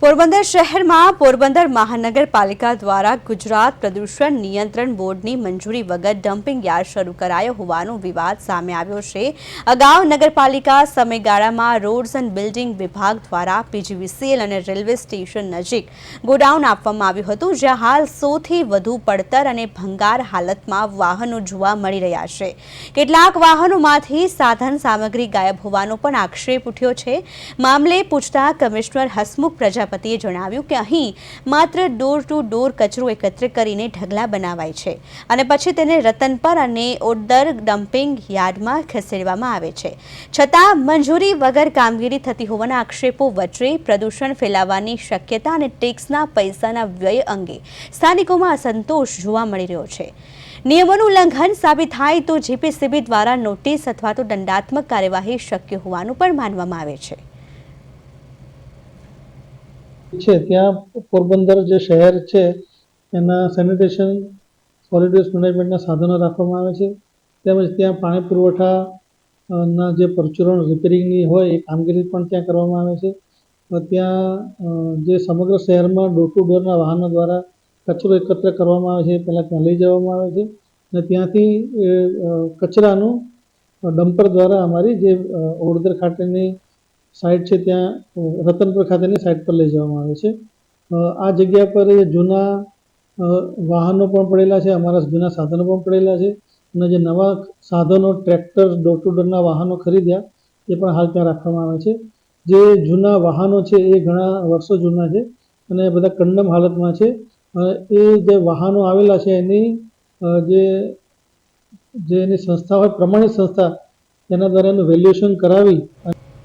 પોરબંદર શહેરમાં પોરબંદર મહાનગરપાલિકા દ્વારા ગુજરાત પ્રદૂષણ નિયંત્રણ બોર્ડની મંજૂરી વગર ડમ્પિંગ યાર્ડ શરૂ કરાયો હોવાનો વિવાદ સામે આવ્યો છે। અગાઉ નગરપાલિકા સમયગાળામાં રોડ્સ એન્ડ બિલ્ડિંગ વિભાગ દ્વારા પીજીવીસીએલ અને રેલવે સ્ટેશન નજીક ગોડાઉન આપવામાં આવ્યું હતું, જ્યાં હાલ 100થી વધુ પડતર અને ભંગાર હાલતમાં વાહનો જોવા મળી રહ્યા છે। કેટલાક વાહનોમાંથી સાધન સામગ્રી ગાયબ હોવાનો પણ આક્ષેપ ઉઠ્યો છે। મામલે પૂછતા કમિશનર હસમુખ પ્રજાપતિએ જણાવ્યું કે અહીં માત્ર ડોર ટુ ડોર કચરો એકત્ર કરીને ઢગલા બનાવાય છે અને પછી તેને રતનપર અને ઓડદર ડમ્પિંગ યાર્ડમાં ખસેડવામાં આવે છે। છતાં મંજૂરી વગર કામગીરી થતી હોવાના આક્ષેપો વચ્ચે પ્રદૂષણ ફેલાવવાની શક્યતા અને ટેક્સના પૈસાના વ્યય અંગે સ્થાનિકોમાં અસંતોષ જોવા મળી રહ્યો છે। નિયમોનું ઉલ્લંઘન સાબિત થાય તો જીપીસીબી દ્વારા નોટિસ અથવા તો દંડાત્મક કાર્યવાહી શક્ય હોવાનું પણ માનવામાં આવે છે। ત્યાં પોરબંદર જે શહેર છે એના સેનિટેશન સોલિડ વેસ્ટ મેનેજમેન્ટના સાધનો રાખવામાં આવે છે, તેમજ ત્યાં પાણી પુરવઠાના જે પરચુરણ રિપેરિંગની હોય એ કામગીરી પણ ત્યાં કરવામાં આવે છે। ત્યાં જે સમગ્ર શહેરમાં ડોર ટુ ડોરના વાહનો દ્વારા કચરો એકત્ર કરવામાં આવે છે, પહેલાં ત્યાં લઈ જવામાં આવે છે અને ત્યાંથી કચરાનું ડમ્પર દ્વારા અમારી જે ઓડદર ખાતેની સાઇટ છે ત્યાં રતનપુર ખાતેની સાઇટ પર લઈ જવામાં આવે છે। આ જગ્યા પર જૂના વાહનો પણ પડેલા છે, અમારા જૂના સાધનો પણ પડેલા છે અને જે નવા સાધનો ટ્રેક્ટર ડોર ટુ ડોરના વાહનો ખરીદ્યા એ પણ હાલ ત્યાં રાખવામાં આવે છે। જે જૂના વાહનો છે એ ઘણા વર્ષો જૂના છે અને બધા કંડમ હાલતમાં છે। એ જે વાહનો આવેલા છે એની જે એની સંસ્થા હોય પ્રમાણિત સંસ્થા તેના દ્વારા એનું વેલ્યુએશન કરાવી